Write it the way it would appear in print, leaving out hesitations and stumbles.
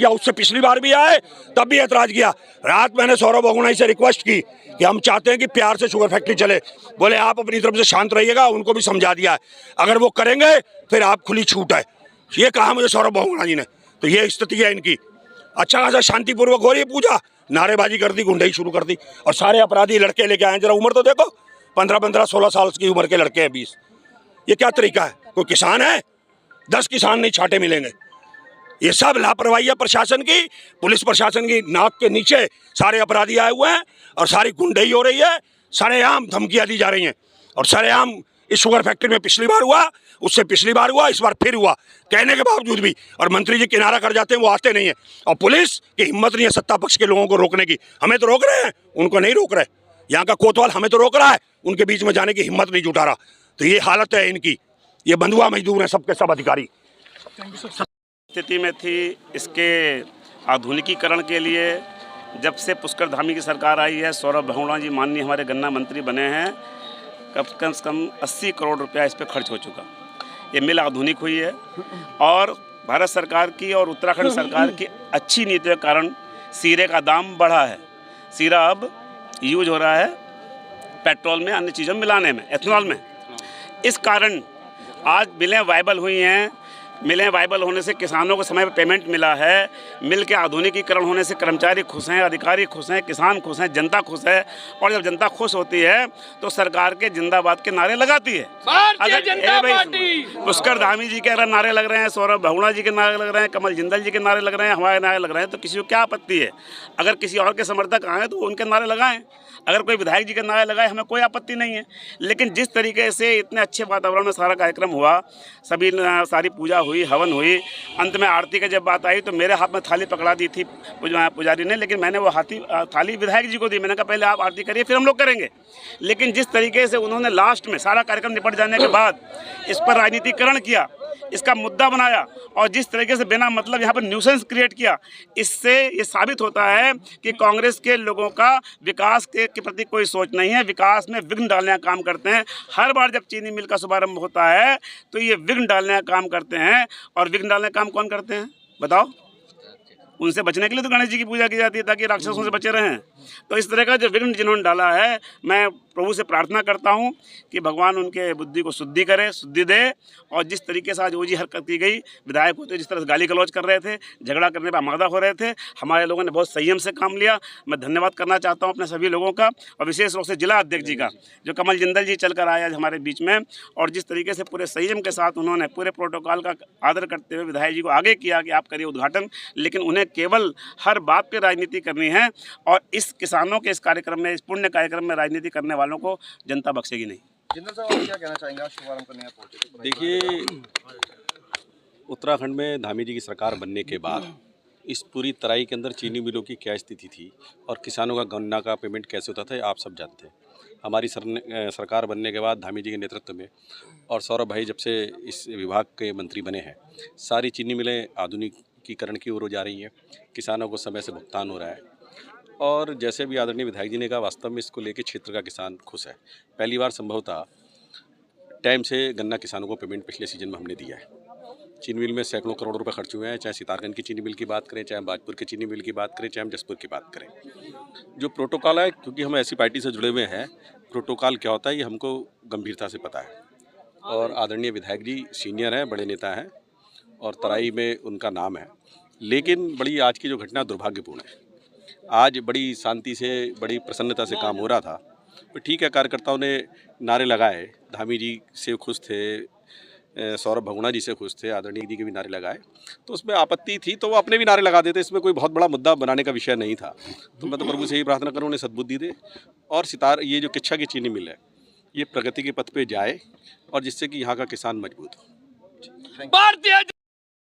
किया, उससे पिछली बार भी आए तब भी एतराज किया। रात मैंने सौरभ बहुगुणा से रिक्वेस्ट की कि हम चाहते हैं कि प्यार से शुगर फैक्ट्री चले। बोले आप अपनी तरफ से शांत रहिएगा, उनको भी समझा दिया है, अगर वो करेंगे फिर आप खुली छूट है, ये कहा मुझे सौरभ बहुगुणा जी ने। तो ये स्थिति है इनकी। अच्छा खासा शांतिपूर्वक हो रही है पूजा, नारेबाजी कर दी, गुंडाई शुरू कर दी, और सारे अपराधी लड़के लेके आए। जरा उम्र तो देखो, 15-15, 16 साल की उम्र के लड़के हैं, 20। ये क्या तरीका है? कोई किसान है? 10 किसान नहीं छाटे मिलेंगे। ये सब लापरवाही है प्रशासन की, पुलिस प्रशासन की नाक के नीचे सारे अपराधी आए हुए हैं और सारी गुंडाई हो रही है, सरेआम धमकियां दी जा रही हैं। और सरेआम इस शुगर फैक्ट्री में पिछली बार हुआ, उससे पिछली बार हुआ, इस बार फिर हुआ, कहने के बावजूद भी। और मंत्री जी किनारा कर जाते हैं, वो आते नहीं है। और पुलिस की हिम्मत नहीं है सत्ता पक्ष के लोगों को रोकने की। हमें तो रोक रहे हैं, उनको नहीं रोक रहे। यहाँ का कोतवाल हमें तो रोक रहा है, उनके बीच में जाने की हिम्मत नहीं जुटा रहा। तो ये हालत है इनकी। ये बंधुआ मजदूर हैं सबके सब अधिकारी। स्थिति में थी इसके आधुनिकीकरण के लिए जब से पुष्कर धामी की सरकार आई है, सौरभ बहुगुणा जी माननीय हमारे गन्ना मंत्री बने हैं, कम से कम 80 करोड़ रुपया इस पर खर्च हो चुका। ये मिल आधुनिक हुई है और भारत सरकार की और उत्तराखंड सरकार की अच्छी नीतियों के कारण सीरे का दाम बढ़ा है। सीरा अब यूज हो रहा है पेट्रोल में, अन्य चीज़ों में मिलाने में, एथेनॉल में। इस कारण आज मिलें वायबल हुई हैं। मिलें वायबल होने से किसानों को समय पर पेमेंट मिला है। मिल के आधुनिकीकरण होने से कर्मचारी खुश हैं, अधिकारी खुश हैं, किसान खुश हैं, जनता खुश है। और जब जनता खुश होती है तो सरकार के जिंदाबाद के नारे लगाती है। अगर पुष्कर धामी जी के अगर नारे लग रहे हैं, सौरभ बहुगुणा जी के नारे लग रहे हैं, कमल जिंदल जी के नारे लग रहे हैं, हमारे नारे लग रहे हैं, तो किसी को क्या आपत्ति है? अगर किसी और के समर्थक आए तो उनके नारे लगाएं। अगर कोई विधायक जी के नारे लगाए, हमें कोई आपत्ति नहीं है। लेकिन जिस तरीके से इतने अच्छे वातावरण में सारा कार्यक्रम हुआ, सारी पूजा हुई, हवन हुई, अंत में आरती की जब बात आई तो मेरे हाथ में थाली पकड़ा दी थी पुजारी ने, लेकिन मैंने वो थाली विधायक जी को दी। मैंने कहा पहले आप आरती करिए फिर हम लोग करेंगे। लेकिन जिस तरीके से उन्होंने लास्ट में सारा कार्यक्रम निपट जाने के बाद इस पर राजनीतिकरण किया, इसका मुद्दा बनाया और जिस तरीके से बिना मतलब यहाँ पर न्यूसेंस क्रिएट किया, इससे ये साबित होता है कि कांग्रेस के लोगों का विकास के प्रति कोई सोच नहीं है, विकास में विघ्न डालने का काम करते हैं। हर बार जब चीनी मिल का शुभारंभ होता है तो ये विघ्न डालने का काम करते हैं। और विघ्न डालने का काम कौन करते हैं बताओ? उनसे बचने के लिए तो गणेश जी की पूजा की जाती है ताकि राक्षसों से बचे रहें। तो इस तरह का जो विघ्न जिन्होंने डाला है, मैं प्रभु से प्रार्थना करता हूं कि भगवान उनके बुद्धि को शुद्धि करे, शुद्धि दे। और जिस तरीके से आज ओजी हरकत की गई, विधायक होते जिस तरह से गाली गलौज कर रहे थे, झगड़ा करने पर आमादा हो रहे थे, हमारे लोगों ने बहुत संयम से काम लिया। मैं धन्यवाद करना चाहता हूँ अपने सभी लोगों का और विशेष रूप से जिला अध्यक्ष जी का, जो कमल जिंदल जी चल कर आए आज हमारे बीच में। और जिस तरीके से पूरे संयम के साथ उन्होंने पूरे प्रोटोकॉल का आदर करते हुए विधायक जी को आगे किया कि आप करिए उद्घाटन, लेकिन उन्हें केवल हर बात पर राजनीति करनी है। और इस किसानों के इस कार्यक्रम में, इस पुण्य कार्यक्रम में राजनीति करने वालों को जनता बख्शेगी नहीं। जिंदल साहब, आप क्या कहना चाहेंगे शुभारंभ करने पहुंचे? देखिए, उत्तराखंड में धामी जी की सरकार बनने के बाद इस पूरी तराई के अंदर चीनी मिलों की क्या स्थिति थी और किसानों का गन्ना का पेमेंट कैसे होता था, आप सब जानते हैं। हमारी सरकार बनने के बाद धामी जी के नेतृत्व में और सौरभ भाई जब से इस विभाग के मंत्री बने हैं, सारी चीनी मिलें आधुनिकीकरण की ओर जा रही हैं। किसानों को समय से भुगतान हो रहा है और जैसे भी आदरणीय विधायक जी ने कहा, वास्तव में इसको लेकर क्षेत्र का किसान खुश है। पहली बार संभवतः टाइम से गन्ना किसानों को पेमेंट पिछले सीजन में हमने दिया है। चीनी मिल में सैकड़ों करोड़ रुपए खर्च हुए हैं, चाहे सितारगंज की चीनी मिल की बात करें, चाहे बाजपुर की चीनी मिल की बात करें, चाहे हम जसपुर की बात करें। जो प्रोटोकॉल है, क्योंकि हम ऐसी पार्टी से जुड़े हुए हैं, प्रोटोकॉल क्या होता है ये हमको गंभीरता से पता है। और आदरणीय विधायक जी सीनियर हैं, बड़े नेता हैं और तराई में उनका नाम है। लेकिन बड़ी आज की जो घटना दुर्भाग्यपूर्ण है। आज बड़ी शांति से, बड़ी प्रसन्नता से काम हो रहा था, तो ठीक है, कार्यकर्ताओं ने नारे लगाए, धामी जी से खुश थे, सौरभ बहुगुणा जी से खुश थे, आदरणीय जी के भी नारे लगाए, तो उसमें आपत्ति थी तो वो अपने भी नारे लगा देते। इसमें कोई बहुत बड़ा मुद्दा बनाने का विषय नहीं था। तो मैं तो प्रभु से यही प्रार्थना करूँ, उन्हें सद्बुद्धि दे और ये जो किच्छा की चीनी मिल है, ये प्रगति के पथ पे जाए और जिससे कि यहाँ का किसान मजबूत हो।